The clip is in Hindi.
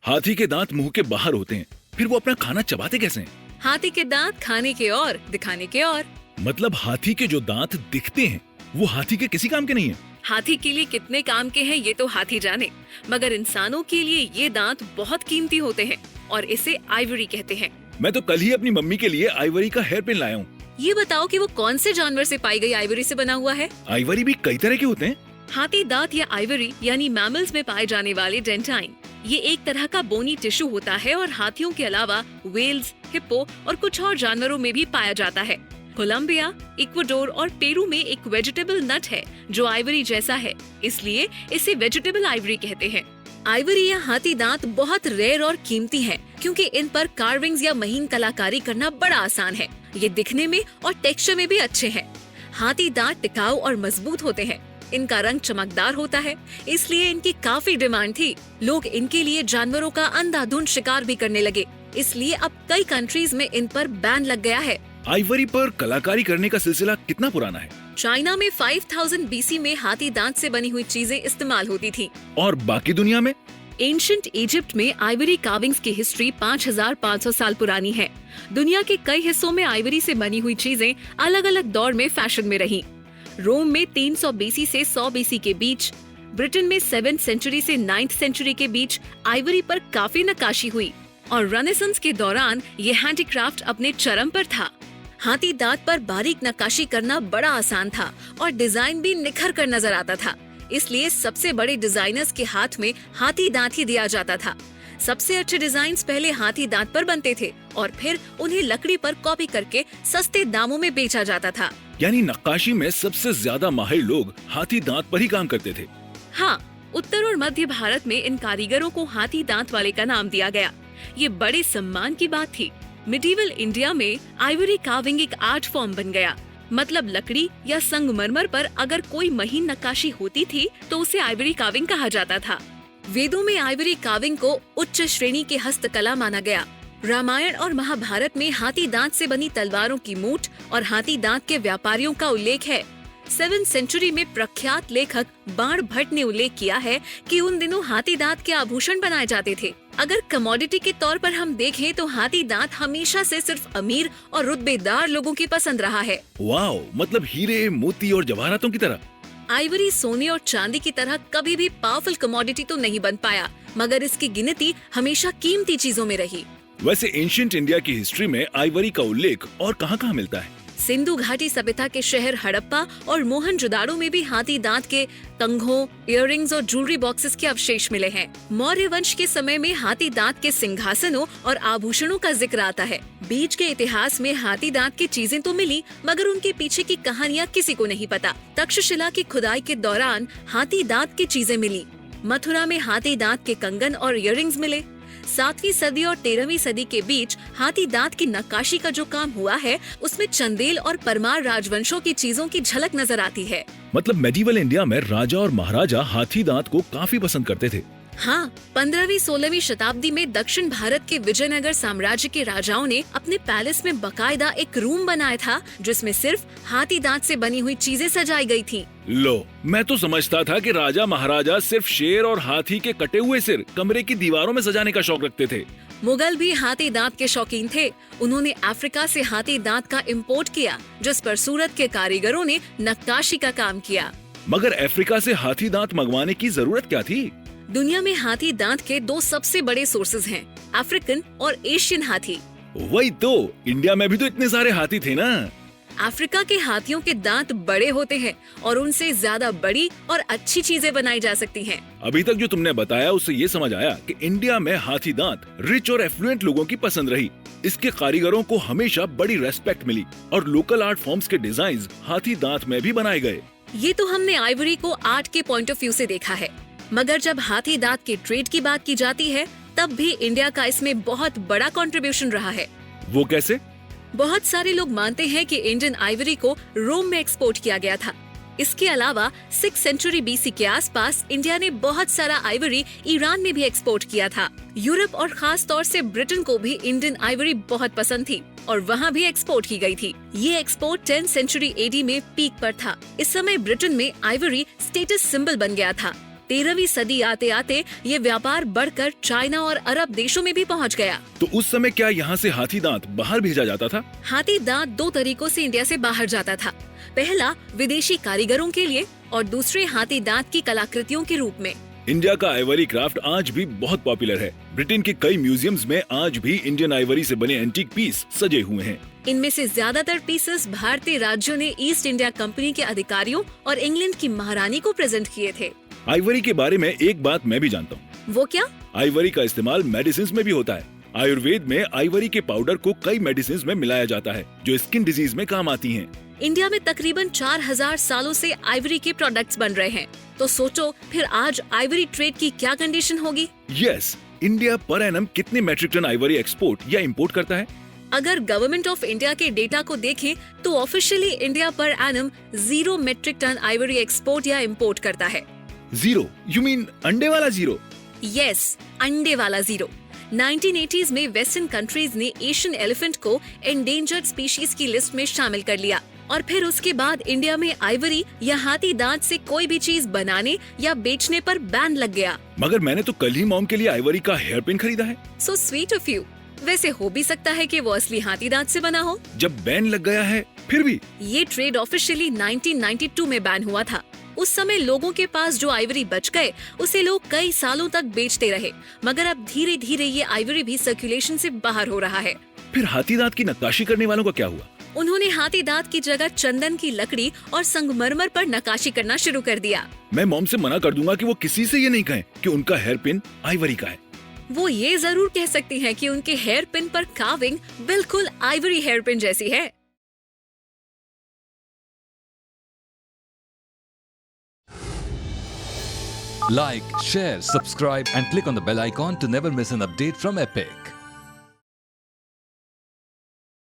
हाथी के दांत मुंह के बाहर होते हैं, फिर वो अपना खाना चबाते कैसे हैं? हाथी के दांत खाने के और दिखाने के और। मतलब हाथी के जो दांत दिखते हैं वो हाथी के किसी काम के नहीं है। हाथी के लिए कितने काम के हैं ये तो हाथी जाने, मगर इंसानों के लिए ये दांत बहुत कीमती होते हैं और इसे आइवरी कहते हैं। मैं तो कल ही अपनी मम्मी के लिए आइवरी का हेयर पिन लाया हूँ। ये बताओ कि वो कौन से जानवर से पाई गई आइवरी से बना हुआ है? आइवरी भी कई तरह के होते हैं। हाथी दांत या आइवरी यानी मैमल्स में पाए जाने वाले डेंटाइन, ये एक तरह का बोनी टिश्यू होता है और हाथियों के अलावा वेल्स, हिप्पो और कुछ और जानवरों में भी पाया जाता है। कोलंबिया, इक्वाडोर और पेरू में एक वेजिटेबल नट है जो आइवरी जैसा है, इसलिए इसे वेजिटेबल आइवरी कहते हैं। आइवरी या हाथी दांत बहुत रेयर और कीमती हैं, क्योंकि इन पर कार्विंग्स या महीन कलाकारी करना बड़ा आसान है। ये दिखने में और टेक्सचर में भी अच्छे हैं। हाथी दांत टिकाऊ और मजबूत होते हैं। इनका रंग चमकदार होता है, इसलिए इनकी काफी डिमांड थी। लोग इनके लिए जानवरों का अंधाधुंध शिकार भी करने लगे, इसलिए अब कई कंट्रीज में इन पर बैन लग गया है। आइवरी पर कलाकारी करने का सिलसिला कितना पुराना है? चाइना में 5000 BC में हाथी दांत से बनी हुई चीजें इस्तेमाल होती थी। और बाकी दुनिया में? एंशिएंट इजिप्ट में आइवरी कार्विंग्स की हिस्ट्री 5500 साल पुरानी है। दुनिया के कई हिस्सों में आइवरी से बनी हुई चीजें अलग अलग दौर में फैशन में रही। रोम में 300 BC से 100 BC के बीच, ब्रिटेन में 7th सेंचुरी से 9th सेंचुरी के बीच आइवरी पर काफी नक्काशी हुई और रेनेसांस के दौरान ये हैंडीक्राफ्ट अपने चरम पर था। हाथी दांत पर बारीक नक्काशी करना बड़ा आसान था और डिजाइन भी निखर कर नजर आता था, इसलिए सबसे बड़े डिजाइनर्स के हाथ में हाथी दांत ही दिया जाता था। सबसे अच्छे डिजाइन्स पहले हाथी दांत पर बनते थे और फिर उन्हें लकड़ी पर कॉपी करके सस्ते दामों में बेचा जाता था। यानी नक्काशी में सबसे ज्यादा माहिर लोग हाथी दांत पर ही काम करते थे। हाँ, उत्तर और मध्य भारत में इन कारीगरों को हाथी दांत वाले का नाम दिया गया। ये बड़े सम्मान की बात थी। मिडीवल इंडिया में आइवरी कार्विंग एक आर्ट फॉर्म बन गया। मतलब लकड़ी या संगमरमर पर अगर कोई महीन नक्काशी होती थी तो उसे आइवरी कार्विंग कहा जाता था। वेदों में आइवरी कार्विंग को उच्च श्रेणी की हस्तकला माना गया। रामायण और महाभारत में हाथी दांत से बनी तलवारों की मूठ और हाथी दांत के व्यापारियों का उल्लेख है। 7th सेंचुरी में प्रख्यात लेखक बाण भट्ट ने उल्लेख किया है कि उन दिनों हाथी दांत के आभूषण बनाए जाते थे। अगर कमोडिटी के तौर पर हम देखें तो हाथी दांत हमेशा से सिर्फ अमीर और रुतबेदार लोगों की पसंद रहा है। वाओ, मतलब हीरे, मोती और जवाहरातों की तरह। आइवरी सोने और चांदी की तरह कभी भी पावरफुल कमोडिटी तो नहीं बन पाया, मगर इसकी गिनती हमेशा कीमती चीजों में रही। वैसे एंशिएंट इंडिया की हिस्ट्री में आइवरी का उल्लेख और कहाँ-कहाँ मिलता है? सिंधु घाटी सभ्यता के शहर हड़प्पा और मोहनजोदाड़ो में भी हाथी दांत के कंघों, इयररिंग्स और ज्वेलरी बॉक्सेस के अवशेष मिले हैं। मौर्य वंश के समय में हाथी दांत के सिंहासनों और आभूषणों का जिक्र आता है। बीच के इतिहास में हाथी दांत की चीजें तो मिली, मगर उनके पीछे की कहानियाँ किसी को नहीं पता। तक्षशिला की खुदाई के दौरान हाथी दांत की चीजें मिली। मथुरा में हाथी दांत के कंगन और इयररिंग्स मिले। 7वीं सदी और 13वीं सदी के बीच हाथी दांत की नक्काशी का जो काम हुआ है, उसमें चंदेल और परमार राजवंशों की चीजों की झलक नजर आती है। मतलब मेडिवल इंडिया में राजा और महाराजा हाथी दांत को काफी पसंद करते थे। हाँ, 15वीं-16वीं शताब्दी में दक्षिण भारत के विजयनगर साम्राज्य के राजाओं ने अपने पैलेस में बकायदा एक रूम बनाया था, जिसमें सिर्फ हाथी दांत से बनी हुई चीजें सजाई गई थी। लो, मैं तो समझता था कि राजा महाराजा सिर्फ शेर और हाथी के कटे हुए सिर कमरे की दीवारों में सजाने का शौक रखते थे। मुगल भी हाथी दांत के शौकीन थे। उन्होंने अफ्रीका से हाथी दांत का इम्पोर्ट किया, जिस पर सूरत के कारीगरों ने नक्काशी का काम किया। मगर अफ्रीका से हाथी दांत मंगवाने की जरूरत क्या थी? दुनिया में हाथी दांत के दो सबसे बड़े सोर्सेज हैं, अफ्रीकन और एशियन हाथी। वही तो, इंडिया में भी तो इतने सारे हाथी थे ना। अफ्रीका के हाथियों के दांत बड़े होते हैं और उनसे ज्यादा बड़ी और अच्छी चीजें बनाई जा सकती हैं। अभी तक जो तुमने बताया उससे ये समझ आया कि इंडिया में हाथी दांत रिच और एफ्लुएंट लोगों की पसंद रही। इसके कारीगरों को हमेशा बड़ी रेस्पेक्ट मिली और लोकल आर्ट फॉर्म्स के डिजाइन हाथी दांत में भी बनाए गए। ये तो हमने आइवरी को आर्ट के पॉइंट ऑफ व्यू से देखा है, मगर जब हाथी दांत के ट्रेड की बात की जाती है, तब भी इंडिया का इसमें बहुत बड़ा कंट्रीब्यूशन रहा है। वो कैसे? बहुत सारे लोग मानते हैं कि इंडियन आइवरी को रोम में एक्सपोर्ट किया गया था। इसके अलावा 6th सेंचुरी BC के आसपास इंडिया ने बहुत सारा आइवरी ईरान में भी एक्सपोर्ट किया था। यूरोप और खास तौर से ब्रिटेन को भी इंडियन आइवरी बहुत पसंद थी और वहाँ भी एक्सपोर्ट की गई थी। ये एक्सपोर्ट 10th सेंचुरी AD में पीक पर था। इस समय ब्रिटेन में आइवरी स्टेटस सिंबल बन गया था। 13वीं सदी आते आते ये व्यापार बढ़कर चाइना और अरब देशों में भी पहुंच गया। तो उस समय क्या यहाँ से हाथी दांत बाहर भेजा जाता था? हाथी दांत 2 तरीकों से इंडिया से बाहर जाता था। पहला विदेशी कारीगरों के लिए और दूसरे हाथी दांत की कलाकृतियों के रूप में। इंडिया का आइवरी क्राफ्ट आज भी बहुत पॉपुलर है। ब्रिटेन के कई म्यूजियम्स में आज भी इंडियन आइवरी से बने एंटीक पीस सजे हुए हैं। इनमें से ज्यादातर पीसेस भारतीय राज्यों ने ईस्ट इंडिया कंपनी के अधिकारियों और इंग्लैंड की महारानी को प्रेजेंट किए थे। आइवरी के बारे में एक बात मैं भी जानता हूँ। वो क्या? आइवरी का इस्तेमाल मेडिसिन में भी होता है। आयुर्वेद में आइवरी के पाउडर को कई मेडिसिन में मिलाया जाता है जो स्किन डिजीज में काम आती हैं। इंडिया में तकरीबन 4000 सालों से आइवरी के प्रोडक्ट्स बन रहे हैं। तो सोचो फिर आज आइवरी ट्रेड की क्या कंडीशन होगी। यस, इंडिया पर एनम कितने मेट्रिक टन आइवरी एक्सपोर्ट या इंपोर्ट करता है? अगर गवर्नमेंट ऑफ इंडिया के डेटा को देखें तो officially India per annum 0 metric ton ivory export या इंपोर्ट करता है। 0? यू मीन अंडे वाला 0? यस, अंडे वाला 0। 1980s में वेस्टर्न कंट्रीज ने एशियन एलिफेंट को एंडेंजर्ड स्पीशीज की लिस्ट में शामिल कर लिया और फिर उसके बाद इंडिया में आइवरी या हाथी दांत से कोई भी चीज बनाने या बेचने पर बैन लग गया। मगर मैंने तो कल ही मॉम के लिए आइवरी का हेयर पिन खरीदा है। So sweet of you. वैसे हो भी सकता है कि वो असली हाथी दांत से बना हो। जब बैन लग गया है फिर भी? ये ट्रेड ऑफिशियली 1992 में बैन हुआ था। उस समय लोगों के पास जो आइवरी बच गए उसे लोग कई सालों तक बेचते रहे, मगर अब धीरे धीरे ये आइवरी भी सर्कुलेशन से बाहर हो रहा है। फिर हाथी दांत की नक्काशी करने वालों का क्या हुआ? उन्होंने हाथी दांत की जगह चंदन की लकड़ी और संगमरमर पर नक्काशी करना शुरू कर दिया। मैं मॉम से मना कर दूंगा कि वो किसी से ये नहीं कहें कि उनका हेयर पिन आइवरी का है। वो ये जरूर कह सकती हैं कि उनके हेयर पिन पर कार्विंग बिल्कुल आइवरी हेयर पिन जैसी है। Like, share, subscribe and click on the bell icon to never miss an update from Epic.